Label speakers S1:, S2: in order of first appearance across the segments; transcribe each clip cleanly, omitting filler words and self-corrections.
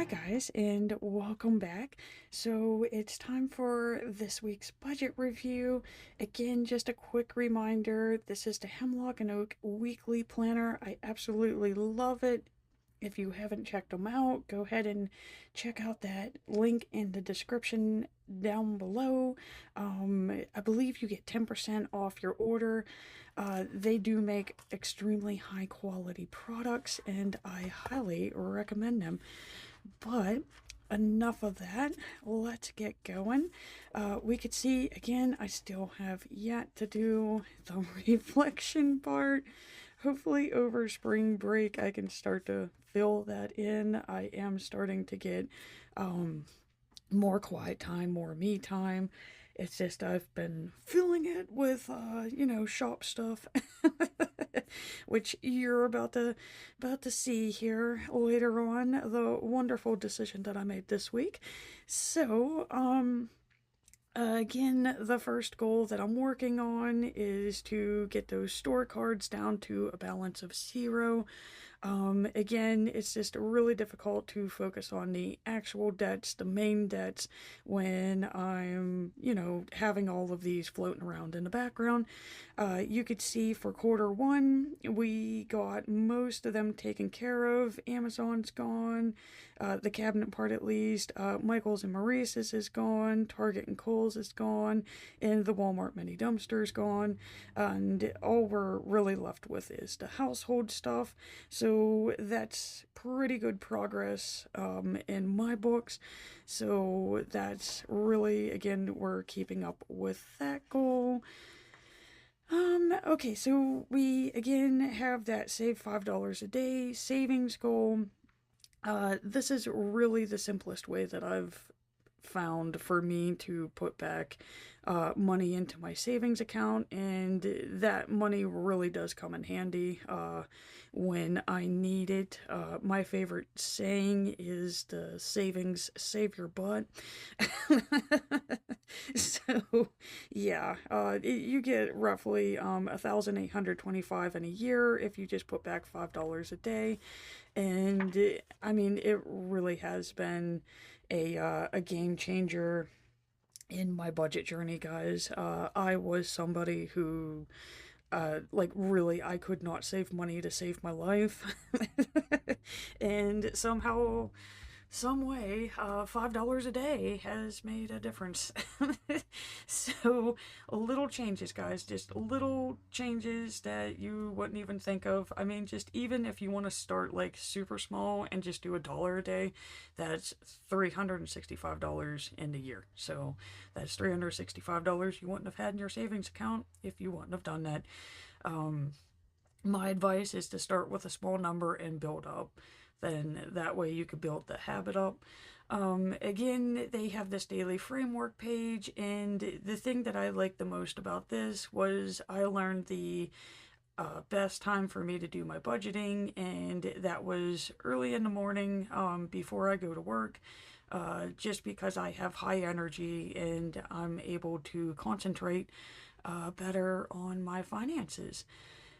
S1: guys, and welcome back. So it's time for this week's budget review. Again, just a quick reminder, this is the Hemlock and Oak weekly planner. I absolutely love it. If you haven't checked them out, go ahead and check out that link in the description down below. I believe you get 10% off your order. They do make extremely high quality products, and I highly recommend them. But enough of that. Let's get going. We could see again, I still have yet to do the reflection part. Hopefully over spring break I can start to fill that in. I am starting to get more quiet time, more me time. It's just I've been filling it with shop stuff, which you're about to see here later on, the wonderful decision that I made this week. So, again, the first goal that I'm working on is to get those store cards down to a balance of 0. Again, it's just really difficult to focus on the actual debts, the main debts, when I'm, having all of these floating around in the background. You could see for quarter 1, we got most of them taken care of. Amazon's gone, the cabinet part at least. Michael's and Maurice's is gone. Target and Kohl's is gone. And the Walmart mini dumpster is gone. And all we're really left with is the household stuff. So that's pretty good progress in my books. So that's really, again, we're keeping up with that goal. Okay, so we again have that save $5 a day savings goal. This is really the simplest way that I've found for me to put back money into my savings account, and that money really does come in handy when I need it. My favorite saying is the savings save your butt. So yeah, you get roughly 1,825 in a year if you just put back $5 a day. And I mean, it really has been a game changer in my budget journey, guys. I was somebody who, really, I could not save money to save my life. And somehow, some way, $5 a day has made a difference. So, little changes, guys, just little changes that you wouldn't even think of. I mean, just even if you want to start like super small and just do $1 a day, that's $365 in a year. So that's $365 you wouldn't have had in your savings account if you wouldn't have done that. My advice is to start with a small number and build up. Then that way you could build the habit up. Again, they have this daily framework page, and the thing that I liked the most about this was I learned the best time for me to do my budgeting, and that was early in the morning before I go to work. Just because I have high energy and I'm able to concentrate better on my finances.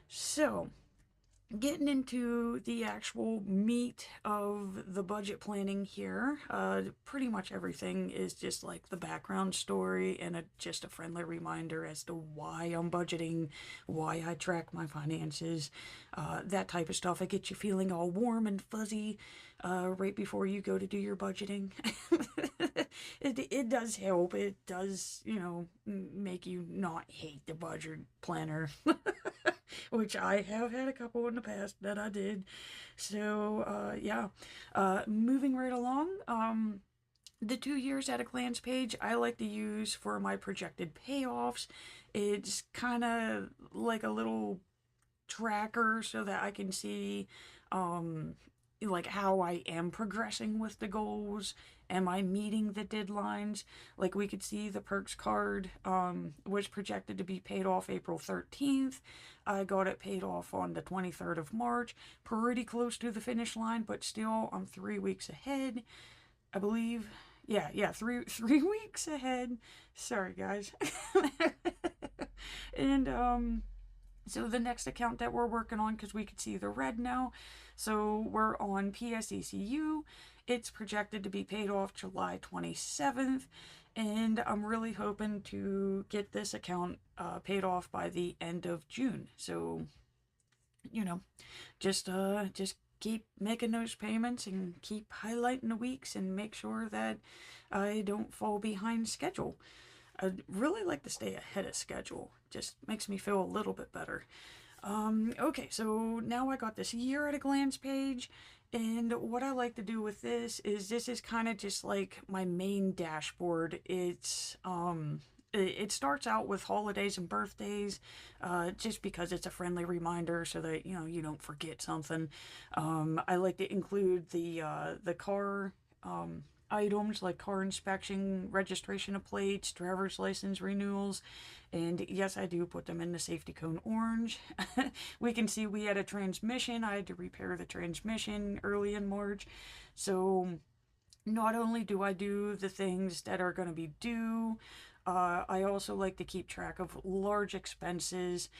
S1: So, getting into the actual meat of the budget planning here, pretty much everything is just like the background story and just a friendly reminder as to why I'm budgeting, why I track my finances, that type of stuff. It gets you feeling all warm and fuzzy right before you go to do your budgeting. It does help. It does, make you not hate the budget planner. Which I have had a couple in the past that I did. So, yeah. Moving right along, the 2 years at a glance page I like to use for my projected payoffs. It's kind of like a little tracker so that I can see like how I am progressing with the goals. Am I meeting the deadlines? Like we could see the perks card was projected to be paid off April 13th. I got it paid off on the 23rd of March. Pretty close to the finish line, but still I'm 3 weeks ahead, I believe. Yeah, three weeks ahead. Sorry, guys. And So the next account that we're working on, because we could see the red now, so we're on PSECU. It's projected to be paid off July 27th, and I'm really hoping to get this account paid off by the end of June. So, you know, just keep making those payments and keep highlighting the weeks and make sure that I don't fall behind schedule. I'd really like to stay ahead of schedule. Just makes me feel a little bit better. Okay, so now I got this year at a glance page, and what I like to do with this is kind of just like my main dashboard. It starts out with holidays and birthdays, just because it's a friendly reminder so that you don't forget something. I like to include the car items like car inspection, registration of plates, driver's license renewals, and yes, I do put them in the safety cone orange. We can see we had a transmission. I had to repair the transmission early in March. So not only do I do the things that are going to be due, I also like to keep track of large expenses.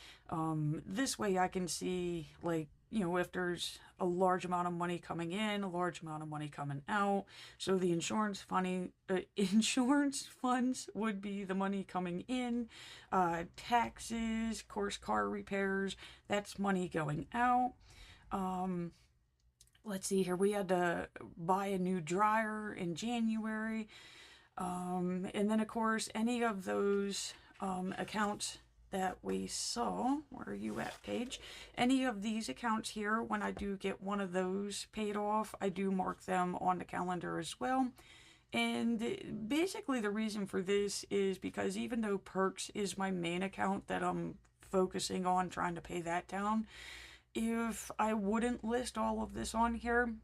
S1: This way I can see, like, if there's a large amount of money coming in, a large amount of money coming out. So the insurance funds would be the money coming in. Taxes, of course, car repairs, that's money going out. Let's see here. We had to buy a new dryer in January. And then, of course, any of those accounts that we saw, where are you at, Paige? Any of these accounts here, when I do get one of those paid off, I do mark them on the calendar as well. And basically the reason for this is because even though Perks is my main account that I'm focusing on trying to pay that down, if I wouldn't list all of this on here,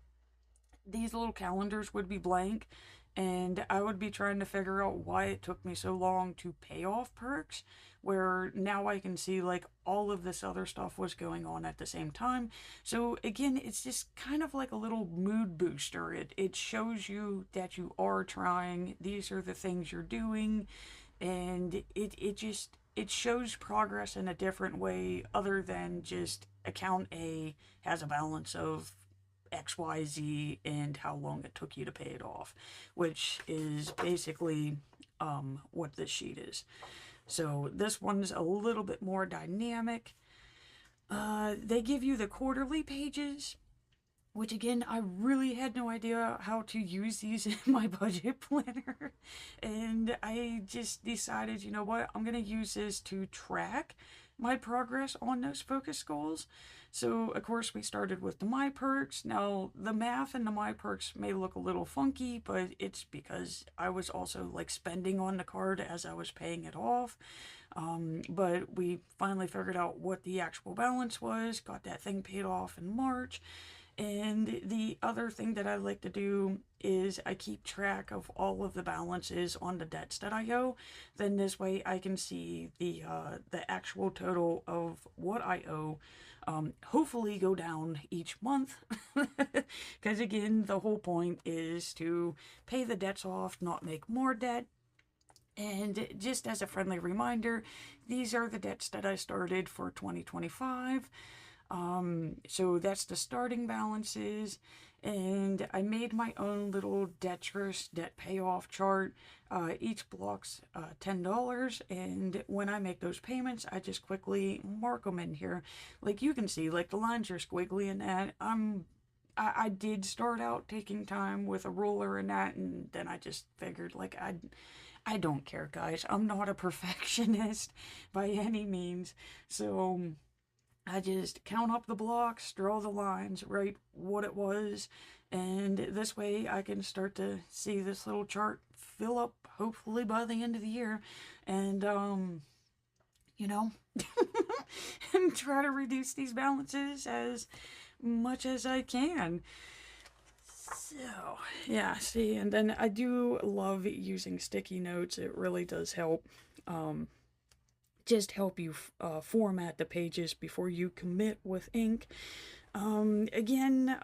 S1: these little calendars would be blank, and I would be trying to figure out why it took me so long to pay off Perks, where now I can see like all of this other stuff was going on at the same time. So again, it's just kind of like a little mood booster. It shows you that you are trying, these are the things you're doing, and it shows progress in a different way other than just account A has a balance of XYZ and how long it took you to pay it off, which is basically what this sheet is. So this one's a little bit more dynamic. They give you the quarterly pages, which again, I really had no idea how to use these in my budget planner. And I just decided, you know what, I'm going to use this to track my progress on those focus goals. So, of course, we started with the My Perks. Now, the math in the My Perks may look a little funky, but it's because I was also like spending on the card as I was paying it off. But we finally figured out what the actual balance was, got that thing paid off in March. And the other thing that I like to do is I keep track of all of the balances on the debts that I owe. Then this way I can see the actual total of what I owe. Hopefully go down each month, because again, the whole point is to pay the debts off, not make more debt. And just as a friendly reminder, these are the debts that I started for 2025. So that's the starting balances, and I made my own little debt payoff chart. Each block's $10, and when I make those payments, I just quickly mark them in here. Like you can see, like the lines are squiggly and that. I did start out taking time with a ruler and that, and then I just figured, like, I don't care, guys. I'm not a perfectionist by any means, so I just count up the blocks, draw the lines, write what it was, and this way I can start to see this little chart fill up, hopefully by the end of the year, and, and try to reduce these balances as much as I can. So, yeah, see, and then I do love using sticky notes. It really does help. Just help you format the pages before you commit with ink. Again,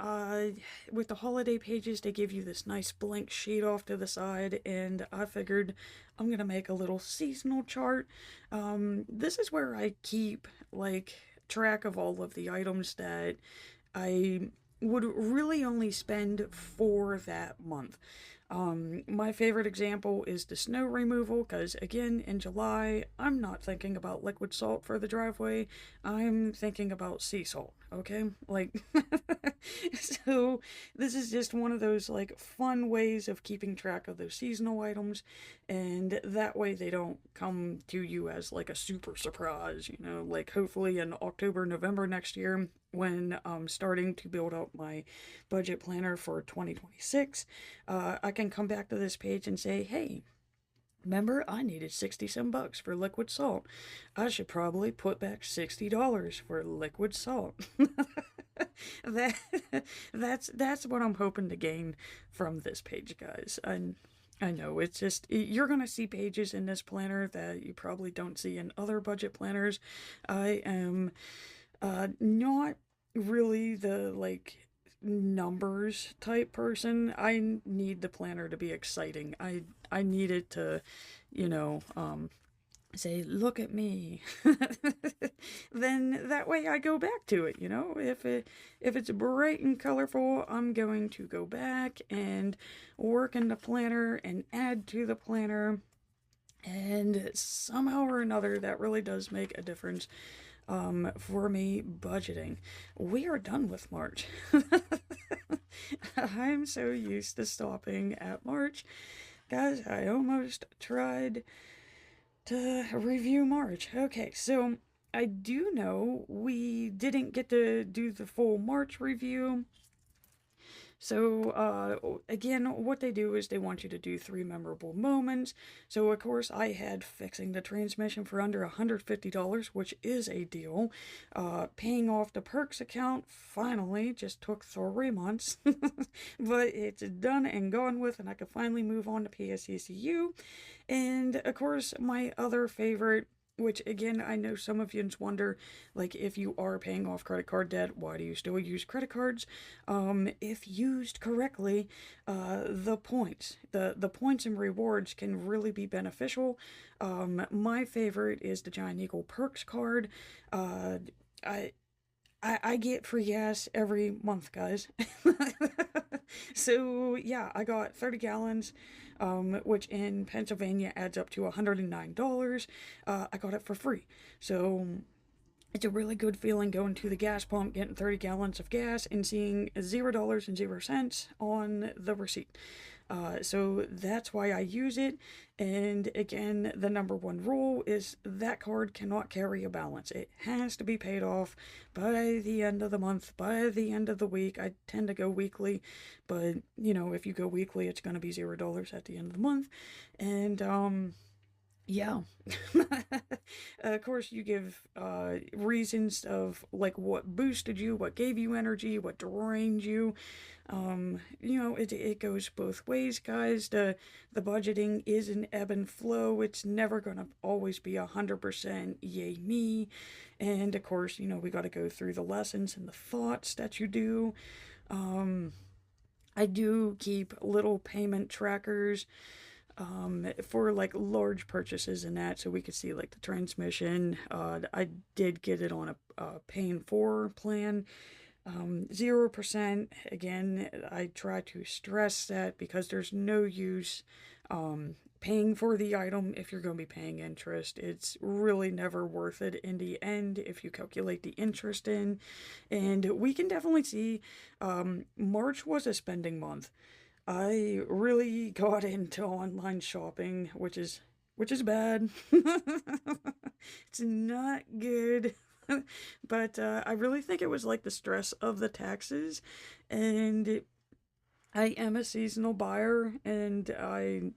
S1: with the holiday pages, they give you this nice blank sheet off to the side, and I figured I'm gonna make a little seasonal chart. This is where I keep, like, track of all of the items that I would really only spend for that month. My favorite example is the snow removal, because again, in July, I'm not thinking about liquid salt for the driveway. I'm thinking about sea salt, okay? Like, so this is just one of those, like, fun ways of keeping track of those seasonal items, and that way they don't come to you as, like, a super surprise, you know? Like, hopefully in October, November next year, when I'm starting to build up my budget planner for 2026, I can come back to this page and say, hey, remember I needed 60 some bucks for liquid salt. I should probably put back $60 for liquid salt. that that's what I'm hoping to gain from this page, guys. I know it's just, you're gonna see pages in this planner that you probably don't see in other budget planners. I am not really the, like, numbers type person. I need the planner to be exciting. I need it to, you know, say, look at me. Then that way I go back to it, you know. If it's bright and colorful, I'm going to go back and work in the planner and add to the planner. And somehow or another, that really does make a difference for me budgeting. We are done with March. I'm so used to stopping at March. Guys, I almost tried to review March. Okay, so I do know we didn't get to do the full March review. So, again, what they do is they want you to do 3 memorable moments. So, of course, I had fixing the transmission for under $150, which is a deal. Paying off the perks account, finally, just took 3 months. But it's done and gone with, and I can finally move on to PSECU. And, of course, my other favorite, which, again, I know some of you wonder, like, if you are paying off credit card debt, why do you still use credit cards? If used correctly, the points and rewards can really be beneficial. My favorite is the Giant Eagle Perks card. I get free gas every month, guys. So, yeah, I got 30 gallons, which in Pennsylvania adds up to $109. I got it for free. So, it's a really good feeling going to the gas pump, getting 30 gallons of gas, and seeing $0.00 on the receipt. So that's why I use it. And again, the number one rule is that card cannot carry a balance. It has to be paid off by the end of the month, by the end of the week. I tend to go weekly, but you know, if you go weekly, it's going to be $0 at the end of the month. And, yeah. Of course, you give reasons of like what boosted you, what gave you energy, what drained you. You know, it goes both ways, guys. The budgeting is an ebb and flow. It's never gonna always be 100% yay me. And of course, you know, we got to go through the lessons and the thoughts that you do. I do keep little payment trackers for like large purchases and that, so we could see like the transmission. I did get it on a paying for plan. 0%. Again, I try to stress that because there's no use paying for the item if you're going to be paying interest. It's really never worth it in the end if you calculate the interest in. And we can definitely see March was a spending month. I really got into online shopping, which is bad. It's not good. But I really think it was like the stress of the taxes, and I am a seasonal buyer, and I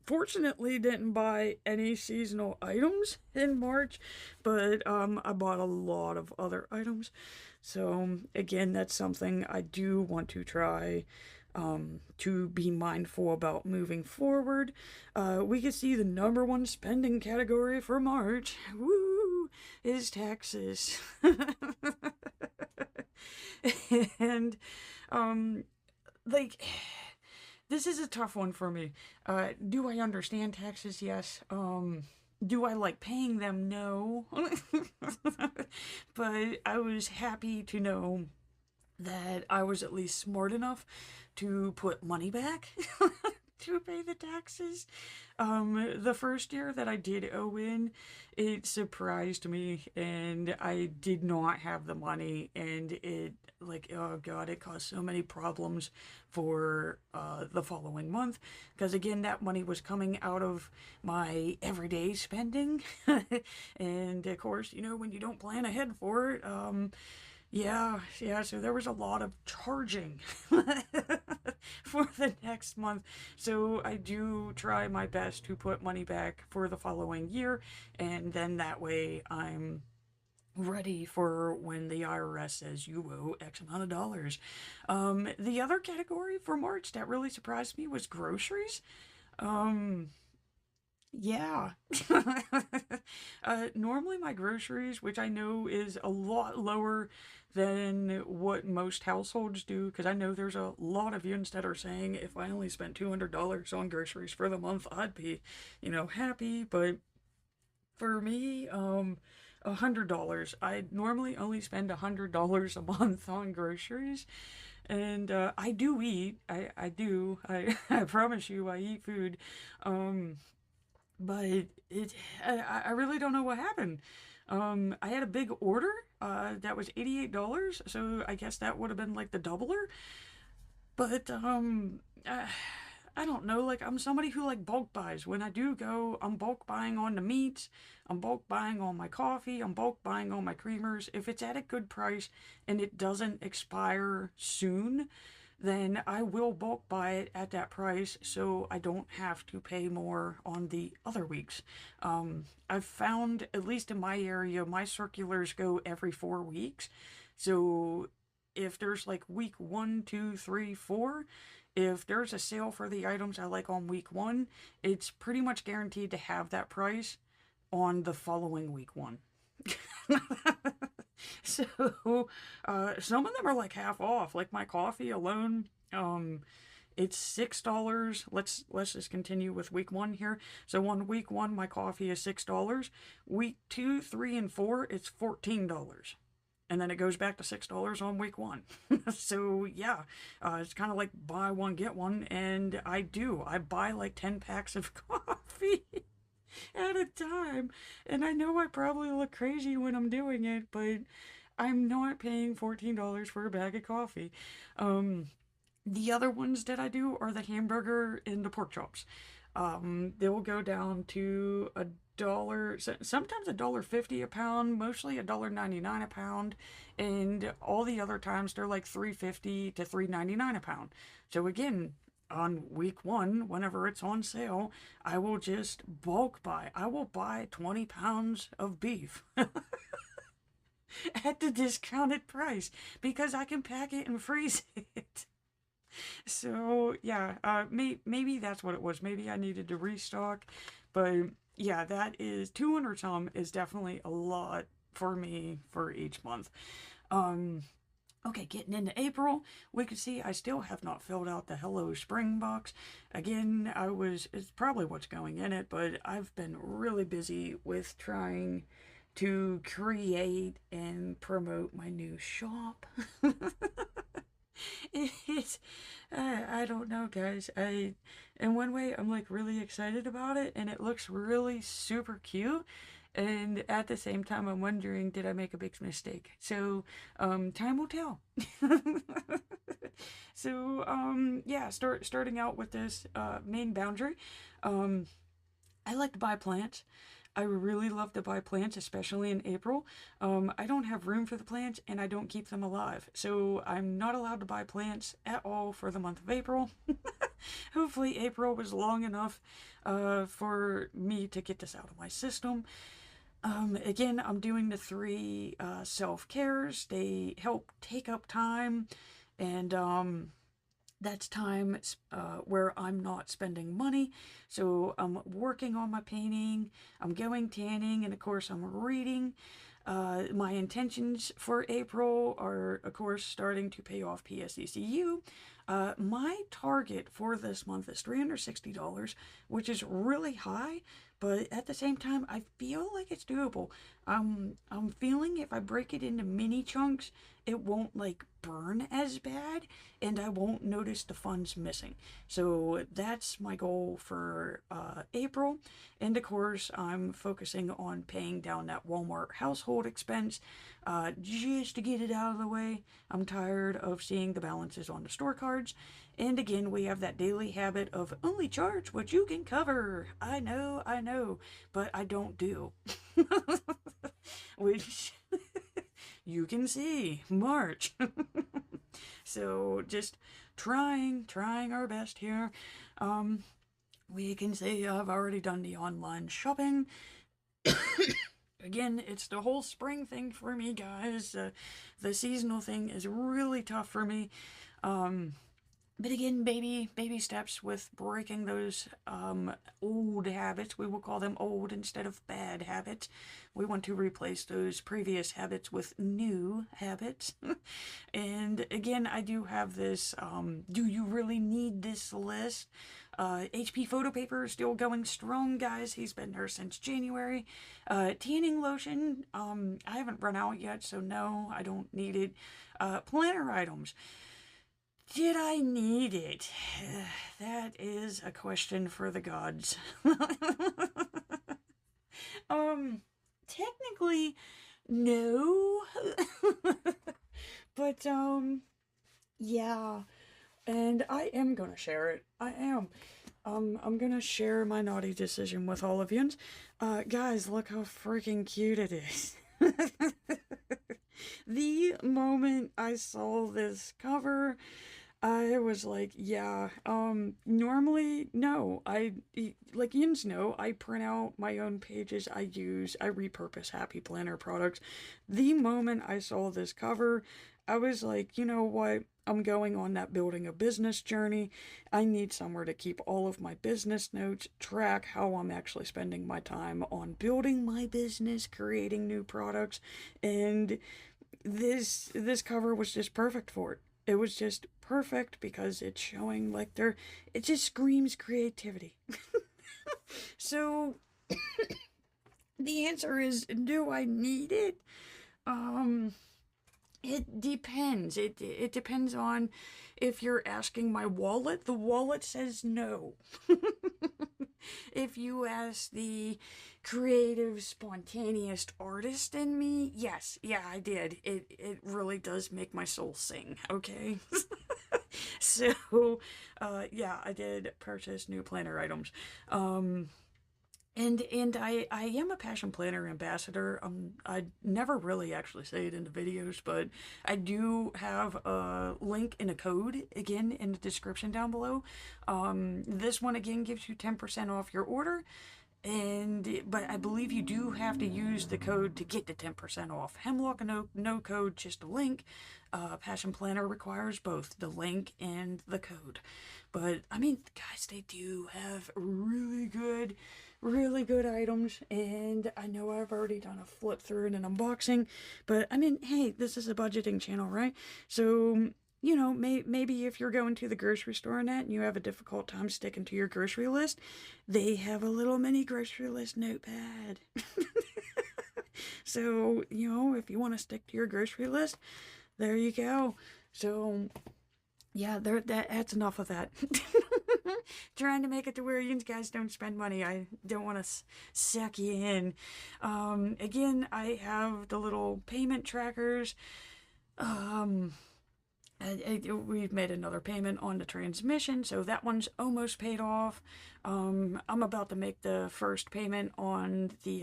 S1: fortunately didn't buy any seasonal items in March, but I bought a lot of other items. So again, that's something I do want to try to be mindful about moving forward. We can see the number one spending category for March, woo, is taxes. And, like, this is a tough one for me. Do I understand taxes? Yes. Do I like paying them? No. But I was happy to know that I was at least smart enough to put money back to pay the taxes. The first year that I did owe in, it surprised me, and I did not have the money, and it, like, oh god, it caused so many problems for the following month, because again, that money was coming out of my everyday spending, and of course, you know, when you don't plan ahead for it, yeah, so there was a lot of charging for the next month. So I do try my best to put money back for the following year, and then that way I'm ready for when the IRS says you owe X amount of dollars. The other category for March that really surprised me was groceries. Um, yeah. Normally my groceries, which I know is a lot lower than what most households do, because I know there's a lot of yins that are saying if I only spent $200 on groceries for the month, I'd be, you know, happy. But for me, $100. I normally only spend $100 a month on groceries, and I do eat. I do. I promise you, I eat food. Um, but I really don't know what happened. I had a big order that was $88, so I guess that would have been like the doubler. But I don't know. Like, I'm somebody who like bulk buys. When I do go, I'm bulk buying on the meats. I'm bulk buying on my coffee. I'm bulk buying on my creamers. If it's at a good price and it doesn't expire soon, then I will bulk buy it at that price so I don't have to pay more on the other weeks. I've found, at least in my area, my circulars go every 4 weeks. So if there's like week 1, 2, 3, 4, if there's a sale for the items I like on week 1, it's pretty much guaranteed to have that price on the following week 1. So, some of them are like half off. Like my coffee alone, it's $6. Let's just continue with week 1 here. So on week 1, my coffee is $6. Week 2, 3, and 4, it's $14. And then it goes back to $6 on week 1. So yeah, it's kind of like buy one get one, and I buy like 10 packs of coffee at a time. And I know I probably look crazy when I'm doing it, but I'm not paying $14 for a bag of coffee. The other ones that I do are the hamburger and the pork chops. They will go down to $1, sometimes $1.50 a pound, mostly $1.99 a pound, and all the other times they're like $3.50 to $3.99 a pound. So again, on week 1, whenever it's on sale, I will just bulk buy. I will buy 20 pounds of beef at the discounted price because I can pack it and freeze it. So yeah, maybe that's what it was. Maybe I needed to restock, but yeah, that is 200 some is definitely a lot for me for each month. Okay, getting into April, we can see I still have not filled out the Hello Spring box. Again, it's probably what's going in it, but I've been really busy with trying to create and promote my new shop. It's, I don't know, guys. In one way, I'm like really excited about it, and it looks really super cute. And at the same time, I'm wondering, did I make a big mistake? So, time will tell. So, yeah, starting out with this main boundary. I like to buy plants. I really love to buy plants, especially in April. I don't have room for the plants, and I don't keep them alive. So I'm not allowed to buy plants at all for the month of April. Hopefully April was long enough for me to get this out of my system. Again, I'm doing the 3 self-cares. They help take up time, and that's time where I'm not spending money. So I'm working on my painting, I'm going tanning, and of course I'm reading. My intentions for April are, of course, starting to pay off PSECU. My target for this month is $360, which is really high, but at the same time, I feel like it's doable. I'm feeling if I break it into mini chunks, it won't like burn as bad, and I won't notice the funds missing. So that's my goal for April. And of course, I'm focusing on paying down that Walmart household expense just to get it out of the way. I'm tired of seeing the balances on the store cards. And again, we have that daily habit of only charge what you can cover. I know, but I don't do. Which you can see, March. So just trying our best here. We can say I've already done the online shopping. Again, it's the whole spring thing for me, guys. The seasonal thing is really tough for me. But again, baby steps with breaking those old habits. We will call them old instead of bad habits. We want to replace those previous habits with new habits. And again, I do have this, do you really need this list? HP photo paper is still going strong, guys. He's been there since January. Tanning lotion, I haven't run out yet, so no, I don't need it. Planner items. Did I need it? That is a question for the gods. Technically, no. But, yeah. And I am gonna share it. I am. I'm gonna share my naughty decision with all of you. Guys, look how freaking cute it is. The moment I saw this cover, I was like, yeah, normally, no, like yins know, I print out my own pages, I repurpose Happy Planner products. The moment I saw this cover, I was like, you know what, I'm going on that building a business journey. I need somewhere to keep all of my business notes, track how I'm actually spending my time on building my business, creating new products, and this cover was just perfect for it. It was just perfect because it's showing like it just screams creativity. So the answer is, do I need it? It depends. It depends on if you're asking my wallet. The wallet says no. If you ask the creative, spontaneous artist in me, yes, yeah, I did. It really does make my soul sing, okay? So, yeah, I did purchase new planner items. And I am a Passion Planner ambassador. I never really actually say it in the videos, but I do have a link and a code, again, in the description down below. This one, again, gives you 10% off your order. But I believe you do have to use the code to get the 10% off. Hemlock, no code, just a link. Passion Planner requires both the link and the code. But, I mean, guys, they do have really good items, and I know I've already done a flip through and an unboxing, but I mean, hey, this is a budgeting channel, right? So, you know, maybe if you're going to the grocery store and that, and you have a difficult time sticking to your grocery list, they have a little mini grocery list notepad. So, you know, if you want to stick to your grocery list, there you go. So, yeah, that's enough of that. Trying to make it to where you guys don't spend money. I don't want to suck you in. Again, I have the little payment trackers. We've made another payment on the transmission, so that one's almost paid off. I'm about to make the first payment on the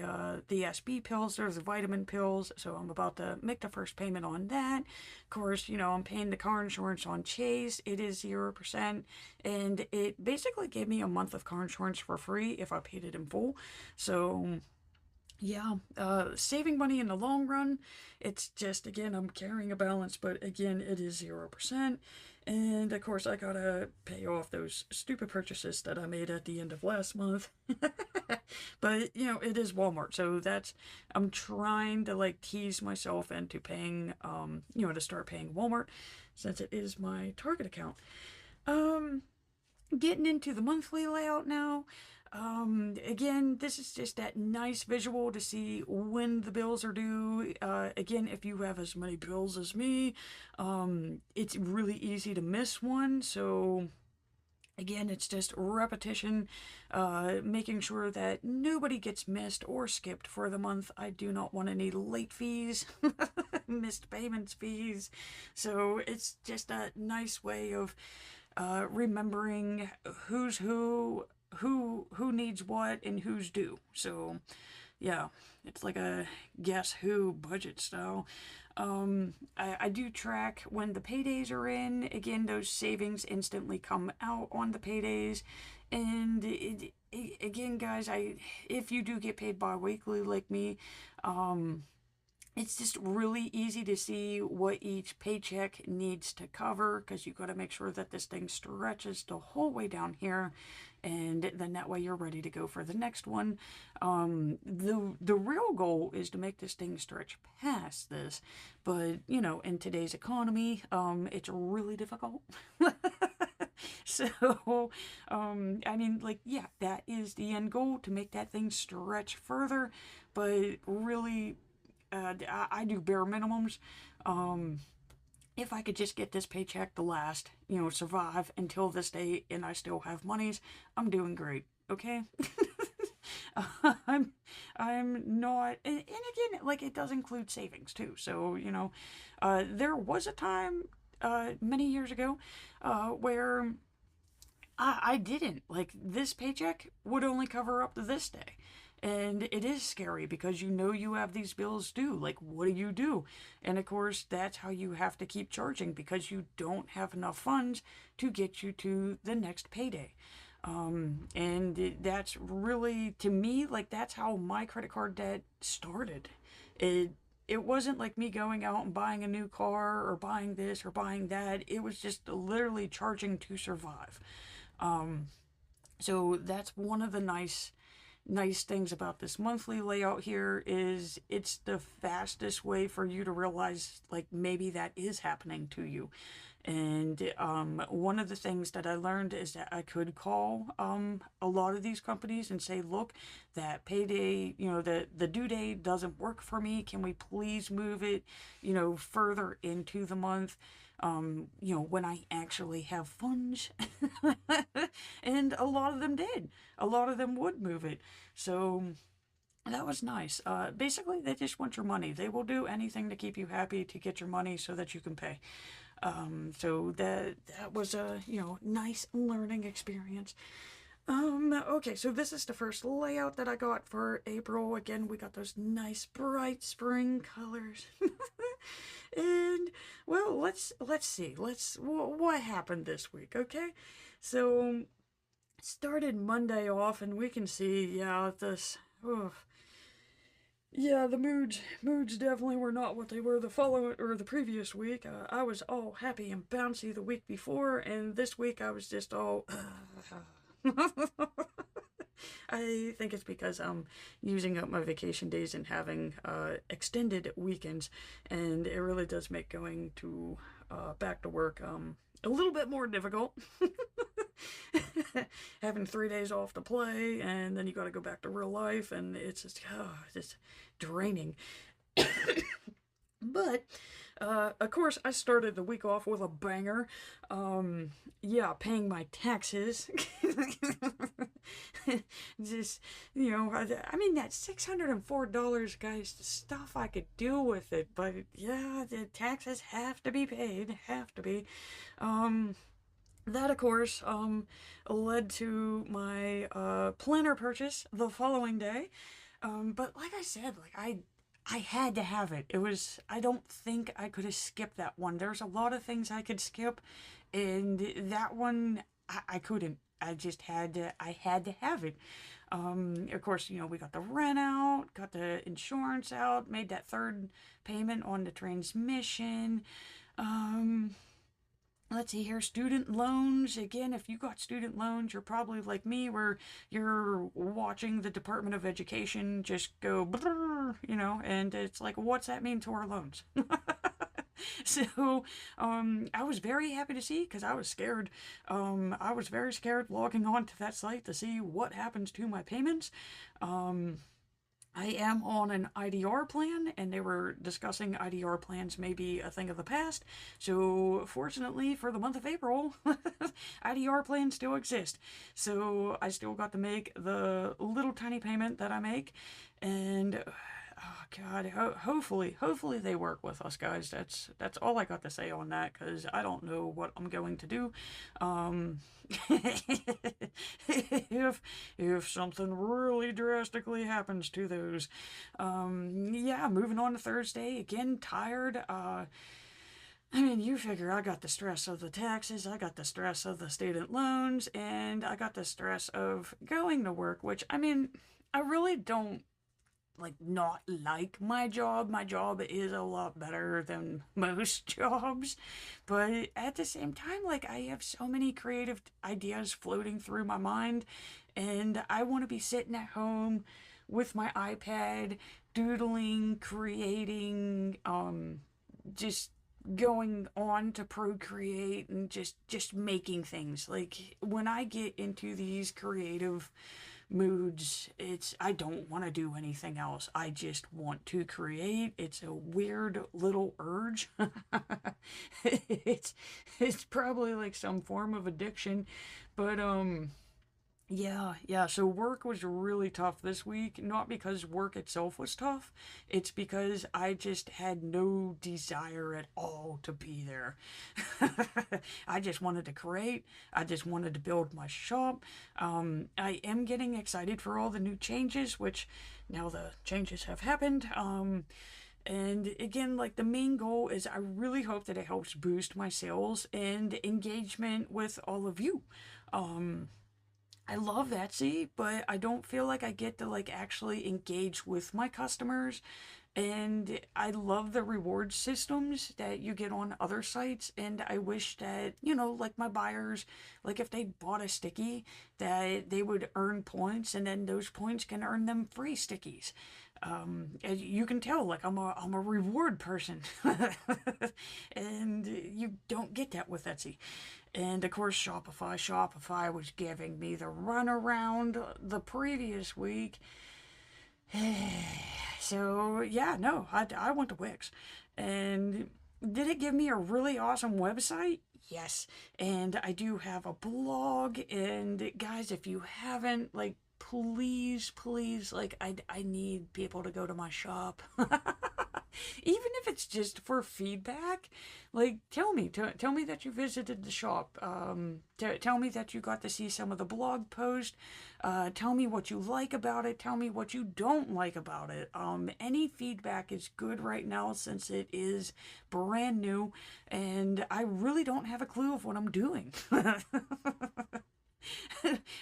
S1: SB pills, or the vitamin pills, so I'm about to make the first payment on that. Of course, you know, I'm paying the car insurance on Chase. It is 0%, and it basically gave me a month of car insurance for free if I paid it in full. So yeah, saving money in the long run. It's just, again, I'm carrying a balance, but again, it is 0%. And of course, I gotta pay off those stupid purchases that I made at the end of last month. But, you know, it is Walmart, so I'm trying to, like, tease myself into paying, you know, to start paying Walmart, since it is my Target account. Getting into the monthly layout now. Again, this is just that nice visual to see when the bills are due. Again, if you have as many bills as me, it's really easy to miss one. So again, it's just repetition, making sure that nobody gets missed or skipped for the month. I do not want any late fees, missed payments fees. So it's just a nice way of remembering who's who needs what, and who's due. So yeah, it's like a guess who budget style. I do track when the paydays are in. Again, those savings instantly come out on the paydays. And again, guys, if you do get paid bi-weekly like me, it's just really easy to see what each paycheck needs to cover, because you got to make sure that this thing stretches the whole way down here, and then that way you're ready to go for the next one. The real goal is to make this thing stretch past this, but you know, in today's economy, it's really difficult. So, I mean, like, yeah, that is the end goal, to make that thing stretch further, but really, I do bare minimums. If I could just get this paycheck to last, you know, survive until this day, and I still have monies, I'm doing great. Okay. I'm not, and again, like, it does include savings too. So, you know, there was a time, many years ago, where I didn't, like, this paycheck would only cover up to this day. And it is scary, because you know you have these bills due. Like, what do you do? And of course, that's how you have to keep charging, because you don't have enough funds to get you to the next payday. And that's really, to me, like, that's how my credit card debt started. It wasn't like me going out and buying a new car or buying this or buying that. It was just literally charging to survive. So that's one of the nice things about this monthly layout here, is it's the fastest way for you to realize, like, maybe that is happening to you. And one of the things that I learned is that I could call a lot of these companies and say, look, that payday, you know, the due date doesn't work for me. Can we please move it, you know, further into the month? You know, when I actually have funds. And a lot of them did. A lot of them would move it. So that was nice. Basically, they just want your money. They will do anything to keep you happy, to get your money so that you can pay. So that was a, you know, nice learning experience. Okay, so this is the first layout that I got for April. Again, we got those nice bright spring colors. And, well, let's see. What happened this week, okay? So, started Monday off, and we can see, yeah, this, yeah, the moods definitely were not what they were the previous week. I was all happy and bouncy the week before, and this week I was just all, I think it's because I'm using up my vacation days and having extended weekends, and it really does make going to back to work a little bit more difficult. Having 3 days off to play, and then you got to go back to real life, and it's just draining. But, of course, I started the week off with a banger. Yeah, paying my taxes. Just, you know, I mean, that $604, guys, the stuff I could do with it. But, yeah, the taxes have to be paid. Have to be. That, of course, led to my planner purchase the following day. But like I said, like, I had to have it. I don't think I could have skipped that one. There's a lot of things I could skip, and that one, I couldn't. I just had to have it. Of course, you know, we got the rent out, got the insurance out, made that third payment on the transmission. Let's see here, student loans. Again, if you got student loans, you're probably like me, where you're watching the Department of Education just go, brrr, you know, and it's like, what's that mean to our loans? So, I was very happy to see, because I was scared. I was very scared logging on to that site to see what happens to my payments. Um, I am on an IDR plan, and they were discussing IDR plans may be a thing of the past. So, fortunately, for the month of April, IDR plans still exist. So, I still got to make the little tiny payment that I make, and oh God, hopefully they work with us, guys. That's all I got to say on that, because I don't know what I'm going to do. If something really drastically happens to those. Yeah, moving on to Thursday. Again, tired. I mean, you figure I got the stress of the taxes, I got the stress of the student loans, and I got the stress of going to work, which, I mean, I really don't like not like my job. My job is a lot better than most jobs, but at the same time, like, I have so many creative ideas floating through my mind, and I want to be sitting at home with my iPad doodling, creating, just going on to Procreate, and just making things. Like, when I get into these creative moods, I don't want to do anything else. I just want to create. It's a weird little urge. it's it's probably like some form of addiction, but yeah. So work was really tough this week. Not because work itself was tough, it's because I just had no desire at all to be there. I just wanted to create. I just wanted to build my shop. I am getting excited for all the new changes, which now the changes have happened. And again, like, the main goal is I really hope that it helps boost my sales and engagement with all of you. I love Etsy, but I don't feel like I get to like actually engage with my customers. And I love the reward systems that you get on other sites. And I wish that, like, my buyers, like, if they bought a sticky, that they would earn points, and then those points can earn them free stickies. As you can tell, like, I'm a reward person. And you don't get that with Etsy. And of course, Shopify was giving me the runaround the previous week. So yeah, no, I went to Wix. And did it give me a really awesome website? Yes. And I do have a blog. And guys, if you haven't, like, please, like, I need people to go to my shop. Even if it's just for feedback, like, tell me that you visited the shop. Tell me that you got to see some of the blog posts. Tell me what you like about it. Tell me what you don't like about it. Any feedback is good right now, since it is brand new, and I really don't have a clue of what I'm doing.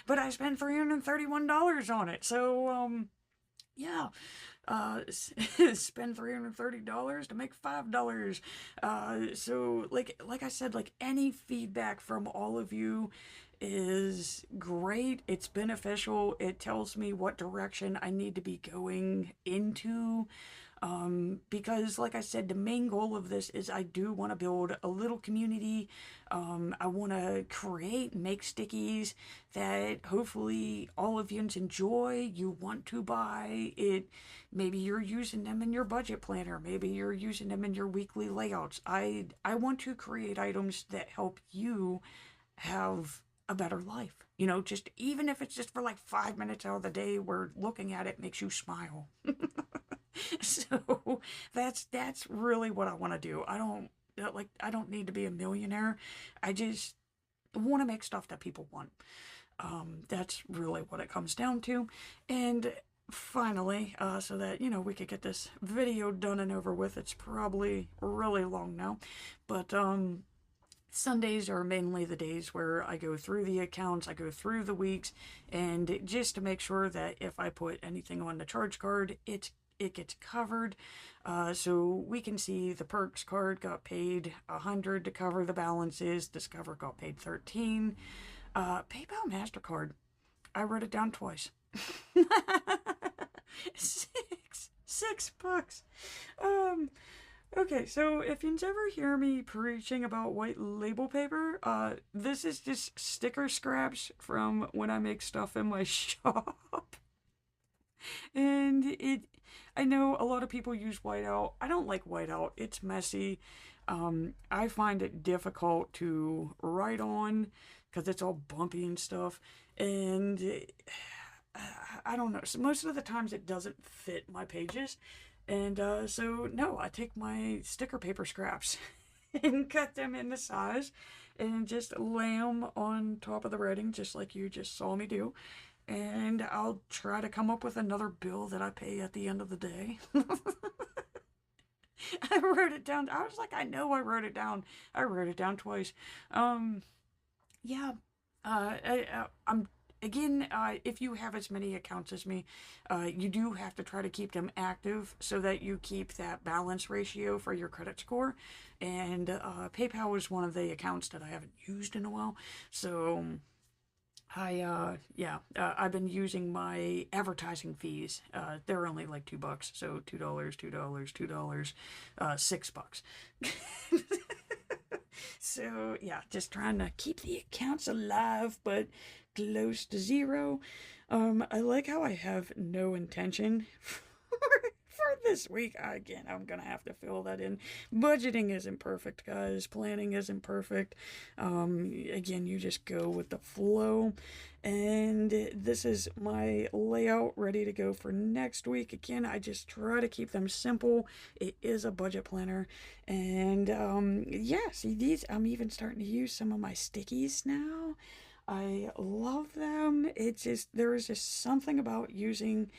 S1: But I spent $331 on it, so yeah. Spend $330 to make $5. So like I said, like, any feedback from all of you is great. It's beneficial. It tells me what direction I need to be going into. Because, like I said, the main goal of this is I do want to build a little community. I want to create, make stickies that hopefully all of you enjoy, you want to buy it. Maybe you're using them in your budget planner. Maybe you're using them in your weekly layouts. I want to create items that help you have a better life. Just even if it's just for like 5 minutes out of the day where looking at it makes you smile. So that's really what I want to do. I don't need to be a millionaire. I just want to make stuff that people want. That's really what it comes down to. And finally, so that we could get this video done and over with. It's probably really long now, but Sundays are mainly the days where I go through the accounts, I go through the weeks, and just to make sure that if I put anything on the charge card, it gets covered. So we can see the perks card got paid $100 to cover the balances. Discover got paid $13. PayPal MasterCard, I wrote it down twice. $6. Okay, so if you ever hear me preaching about white label paper, this is just sticker scraps from when I make stuff in my shop. And I know a lot of people use whiteout. I don't like whiteout. It's messy. I find it difficult to write on because it's all bumpy and stuff. And I don't know. So most of the times it doesn't fit my pages. And so, no, I take my sticker paper scraps and cut them into size and just lay them on top of the writing, just like you just saw me do. And I'll try to come up with another bill that I pay at the end of the day. I wrote it down. I was like, I know I wrote it down. I wrote it down twice. Yeah. I'm again. If you have as many accounts as me, you do have to try to keep them active so that you keep that balance ratio for your credit score. And PayPal is one of the accounts that I haven't used in a while, so. I've been using my advertising fees. They're only like $2, so $2, $2, $6. So yeah, just trying to keep the accounts alive, but close to zero. I like how I have no intention for this week. Again, I'm gonna have to fill that in. Budgeting isn't perfect, guys. Planning isn't perfect. Again, you just go with the flow. And this is my layout ready to go for next week. Again, I just try to keep them simple. It is a budget planner. And yeah, see these, I'm even starting to use some of my stickies now. I love them. It's just, there is just something about using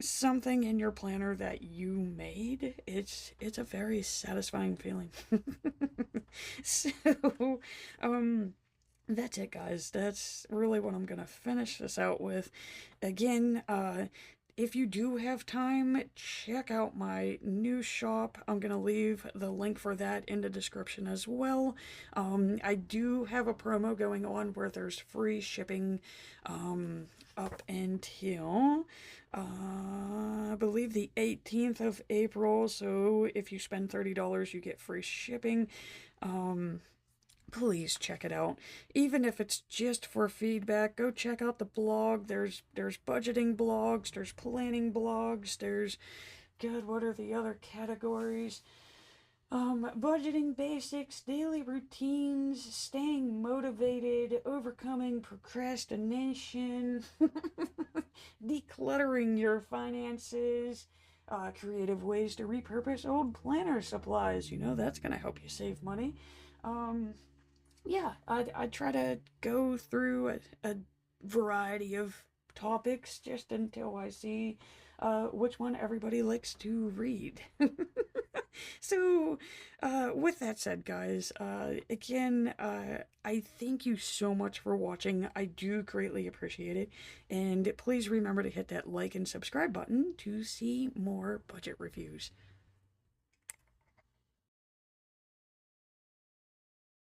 S1: something in your planner that you made. It's a very satisfying feeling. So, that's it, guys. That's really what I'm gonna finish this out with. Again, if you do have time, check out my new shop. I'm going to leave the link for that in the description as well. I do have a promo going on where there's free shipping up until, I believe, the 18th of April. So if you spend $30, you get free shipping. Please check it out. Even if it's just for feedback, go check out the blog. There's budgeting blogs, there's planning blogs, there's, God, what are the other categories? Budgeting basics, daily routines, staying motivated, overcoming procrastination, decluttering your finances, creative ways to repurpose old planner supplies. You know, that's going to help you save money. Yeah, I try to go through a variety of topics just until I see which one everybody likes to read. So, with that said, guys, again, I thank you so much for watching. I do greatly appreciate it. And please remember to hit that like and subscribe button to see more budget reviews.